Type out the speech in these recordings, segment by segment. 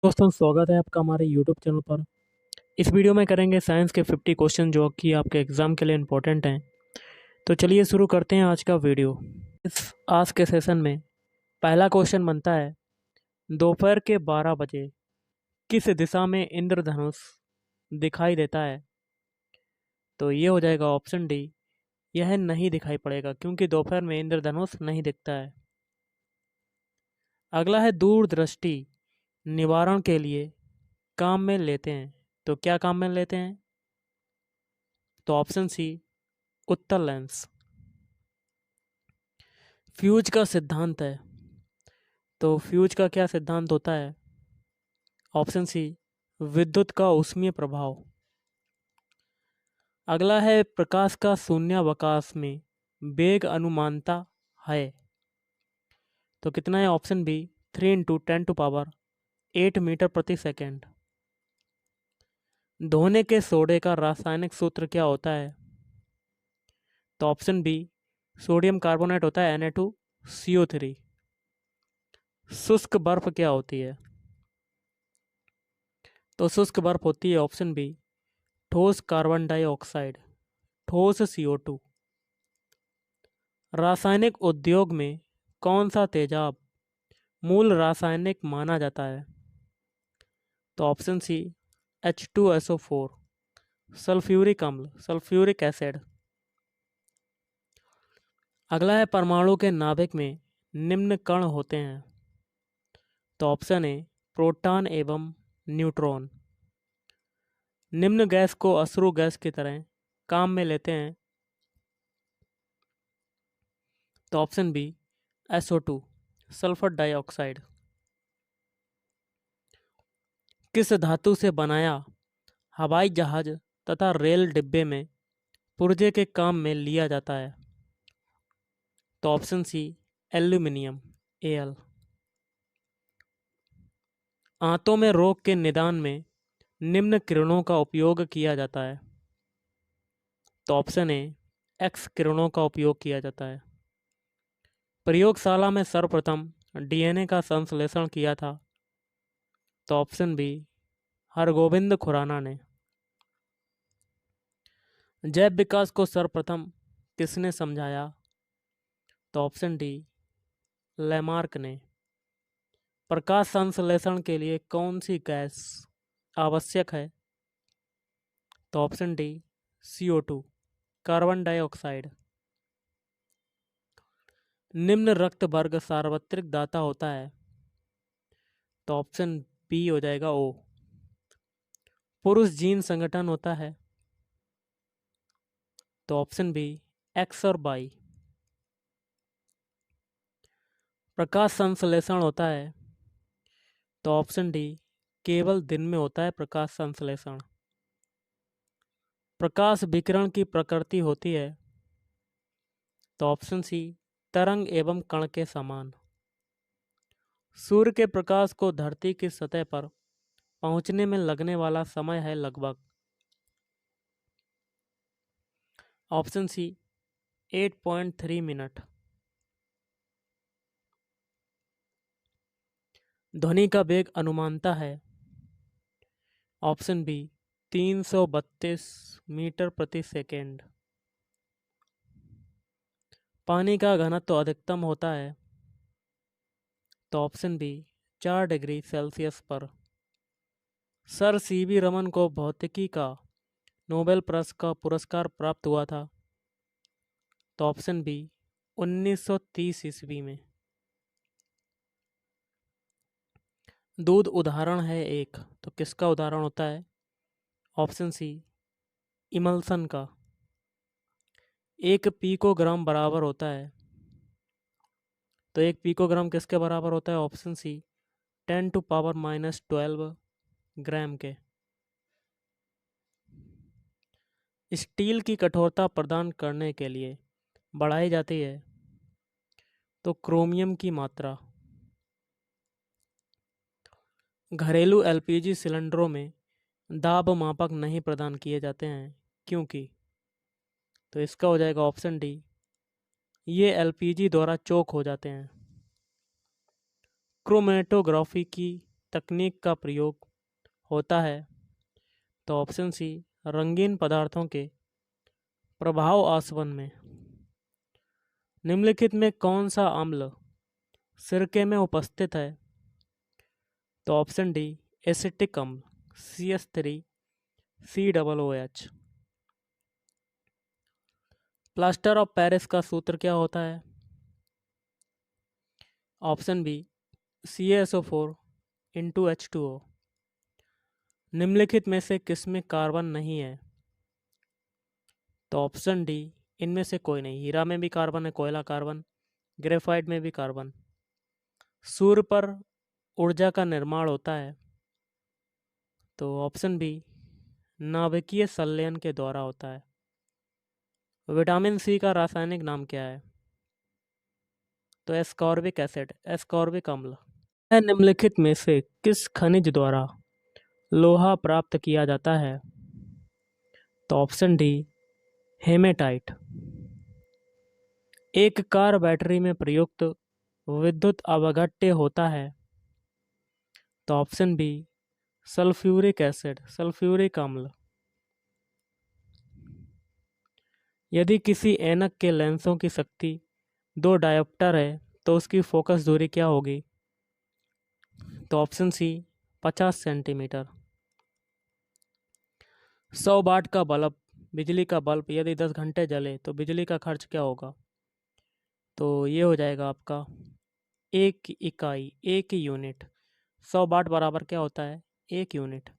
दोस्तों स्वागत है आपका हमारे YouTube चैनल पर। इस वीडियो में करेंगे साइंस के 50 क्वेश्चन जो कि आपके एग्ज़ाम के लिए इम्पोर्टेंट हैं। तो चलिए शुरू करते हैं आज का वीडियो। इस आज के सेशन में पहला क्वेश्चन बनता है, दोपहर के 12 बजे किस दिशा में इंद्रधनुष दिखाई देता है? तो ये हो जाएगा ऑप्शन डी, यह नहीं दिखाई पड़ेगा क्योंकि दोपहर में इंद्रधनुष नहीं दिखता है। अगला है, दूरदृष्टि निवारण के लिए काम में लेते हैं, तो क्या काम में लेते हैं? तो ऑप्शन सी, उत्तल लेंस। फ्यूज का सिद्धांत है, तो फ्यूज का क्या सिद्धांत होता है? ऑप्शन सी, विद्युत का ऊष्मीय प्रभाव। अगला है, प्रकाश का शून्यावकाश में वेग अनुमानता है, तो कितना है? ऑप्शन बी, 3 × 10⁸ मीटर प्रति सेकेंड। धोने के सोडे का रासायनिक सूत्र क्या होता है? तो ऑप्शन बी, सोडियम कार्बोनेट होता है Na2CO3। शुष्क बर्फ क्या होती है? तो शुष्क बर्फ होती है ऑप्शन बी, ठोस कार्बन डाइऑक्साइड, ठोस CO2। रासायनिक उद्योग में कौन सा तेजाब मूल रासायनिक माना जाता है? तो ऑप्शन सी, H2SO4, सल्फ्यूरिक अम्ल, सल्फ्यूरिक एसिड। अगला है, परमाणु के नाभिक में निम्न कण होते हैं, तो ऑप्शन ए, प्रोटॉन एवं न्यूट्रॉन। निम्न गैस को अश्रु गैस की तरह काम में लेते हैं, तो option B, SO2, sulphur dioxide. किस धातु से बनाया हवाई जहाज तथा रेल डिब्बे में पुर्जे के काम में लिया जाता है? तो ऑप्शन सी, एल्यूमिनियम, Al। आंतों में रोग के निदान में निम्न किरणों का उपयोग किया जाता है, तो ऑप्शन ए, एक्स किरणों का उपयोग किया जाता है। प्रयोगशाला में सर्वप्रथम DNA का संश्लेषण किया था, तो ऑप्शन बी, हरगोविंद खुराना ने। जैव विकास को सर्वप्रथम किसने समझाया? तो ऑप्शन डी, लैमार्क ने। प्रकाश संश्लेषण के लिए कौन सी गैस आवश्यक है? तो option D, CO2, carbon dioxide. निम्न रक्त वर्ग सार्वत्रिक दाता होता है, तो ऑप्शन बी हो जाएगा ओ। पुरुष जीन संगठन होता है, तो ऑप्शन बी, एक्स और वाई। प्रकाश संश्लेषण होता है, तो ऑप्शन डी, केवल दिन में होता है प्रकाश संश्लेषण। प्रकाश विकिरण की प्रकृति होती है, तो ऑप्शन सी, तरंग एवं कण के समान। सूर्य के प्रकाश को धरती की सतह पर पहुंचने में लगने वाला समय है लगभग, ऑप्शन सी, 8.3 मिनट। ध्वनि का वेग अनुमानता है, ऑप्शन बी, 332 मीटर प्रति सेकेंड। पानी का घनत्व तो अधिकतम होता है, तो ऑप्शन बी, 4 डिग्री सेल्सियस पर। सर CV रमन को भौतिकी का नोबेल पुरस्कार प्राप्त हुआ था, तो ऑप्शन बी, 1930 ईस्वी में। दूध उदाहरण है एक, तो किसका उदाहरण होता है? ऑप्शन सी, इमल्सन का। 1 पिकोग्राम बराबर होता है, तो 1 पिकोग्राम किसके बराबर होता है? ऑप्शन सी, 10⁻⁻12 ग्राम के। स्टील की कठोरता प्रदान करने के लिए बढ़ाई जाती है, तो क्रोमियम की मात्रा। घरेलू LPG सिलेंडरों में दाब मापक नहीं प्रदान किए जाते हैं, क्योंकि? तो इसका हो जाएगा ऑप्शन डी, ये LPG द्वारा चोक हो जाते हैं। क्रोमेटोग्राफी की तकनीक का प्रयोग होता है? तो ऑप्शन सी, रंगीन पदार्थों के प्रभाव आसवन में। निम्नलिखित में कौन सा अम्ल सिरके में उपस्थित है? तो ऑप्शन डी, एसिटिक अम्ल, CH3COOH। प्लास्टर ऑफ पेरिस का सूत्र क्या होता है? Option B, CaSO4 × H2O। निम्नलिखित में से किसमें कार्बन नहीं है? तो ऑप्शन डी, इनमें से कोई नहीं। हीरा में भी कार्बन है, कोयला कार्बन, ग्रेफाइट में भी कार्बन। सूर्य पर ऊर्जा का निर्माण होता है? तो ऑप्शन बी, नाभिकीय संलयन के द्वारा होता है। विटामिन सी का रासायनिक नाम क्या है? तो एस्कॉर्बिक एसिड, एस्कॉर्बिक अम्ल। निम्नलिखित में से किस खनिज द्वारा लोहा प्राप्त किया जाता है? तो ऑप्शन डी, हेमेटाइट। एक कार बैटरी में प्रयुक्त विद्युत अवघट्य होता है? तो option B, sulphuric acid, sulphuric अम्ल। यदि किसी ऐनक के लेंसों की शक्ति 2 डायोप्टर है तो उसकी फोकस दूरी क्या होगी? तो ऑप्शन सी, 50 सेंटीमीटर। 100 वाट का बल्ब, बिजली का बल्ब यदि 10 घंटे जले तो बिजली का खर्च क्या होगा? तो ये हो जाएगा आपका 1 इकाई, 1 यूनिट। 100 वाट बराबर क्या होता है? 1 यूनिट।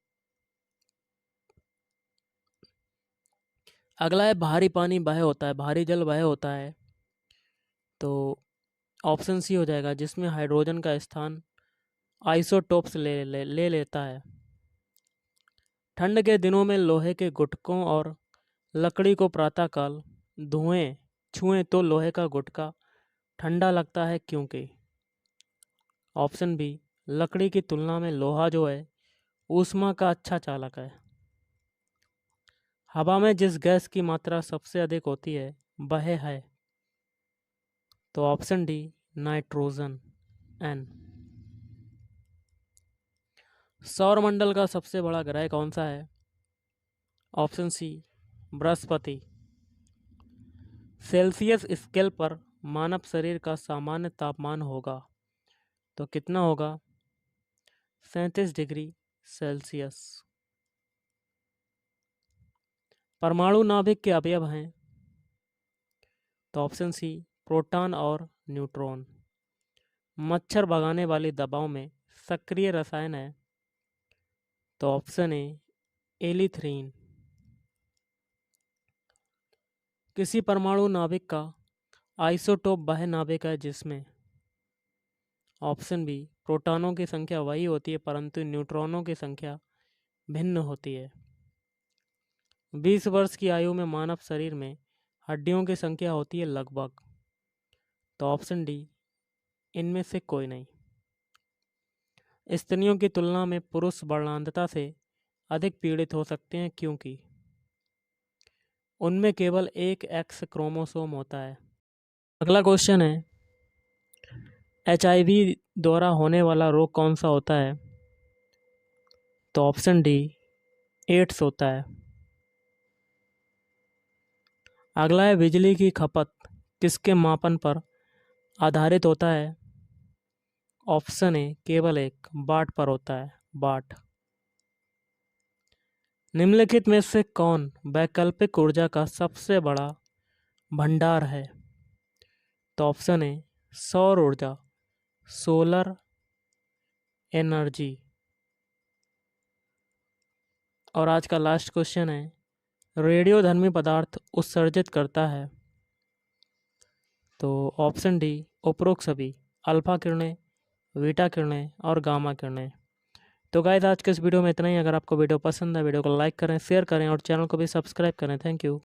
अगला है भारी पानी वह होता है, भारी जल वह होता है। तो ऑप्शन सी हो जाएगा, जिसमें हाइड्रोजन का स्थान आइसोटोप्स ले लेता है। ठंड के दिनों में लोहे के गुटकों और लकड़ी को प्रातःकाल धुएं छुएं तो लोहे का गुटका ठंडा लगता है, क्योंकि? ऑप्शन बी, लकड़ी की तुलना में लोहा जो है ऊष्मा का अच्छा चालक है। हवा में जिस गैस की मात्रा सबसे अधिक होती है वह है? तो ऑप्शन डी, नाइट्रोजन, N। सौरमंडल का सबसे बड़ा ग्रह कौन सा है? ऑप्शन सी, बृहस्पति। सेल्सियस स्केल पर मानव शरीर का सामान्य तापमान होगा तो कितना होगा? 37 डिग्री सेल्सियस। परमाणु नाभिक के अवयव हैं? तो ऑप्शन सी, प्रोटॉन और न्यूट्रॉन। मच्छर भगाने वाली दवाओं में सक्रिय रसायन है? तो ऑप्शन ए, एलिथ्रीन। किसी परमाणु नाभिक का आइसोटोप वह नाभिक है जिसमें? ऑप्शन बी, प्रोटॉनों की संख्या वही होती है परंतु न्यूट्रॉनों की संख्या भिन्न होती है। 20 वर्ष की आयु में मानव शरीर में हड्डियों की संख्या होती है लगभग? तो ऑप्शन डी, इनमें से कोई नहीं। स्त्रियों की तुलना में पुरुष वर्णांधता से अधिक पीड़ित हो सकते हैं, क्योंकि उनमें केवल एक एक्स क्रोमोसोम होता है। अगला क्वेश्चन है, HIV द्वारा होने वाला रोग कौन सा होता है? तो ऑप्शन डी, एड्स होता है। अगला है, बिजली की खपत किसके मापन पर आधारित होता है? ऑप्शन ए, केवल एक वाट पर होता है, वाट। निम्नलिखित में से कौन वैकल्पिक ऊर्जा का सबसे बड़ा भंडार है? तो ऑप्शन ए, सौर ऊर्जा, सोलर एनर्जी। और आज का लास्ट क्वेश्चन है, रेडियोधर्मी पदार्थ उत्सर्जित करता है? तो ऑप्शन डी, उपरोक्त सभी, अल्फा किरणें, बीटा किरणें और गामा किरणें। तो गाइस, आज के इस वीडियो में इतना ही। अगर आपको वीडियो पसंद है, वीडियो को लाइक करें, शेयर करें और चैनल को भी सब्सक्राइब करें। Thank you.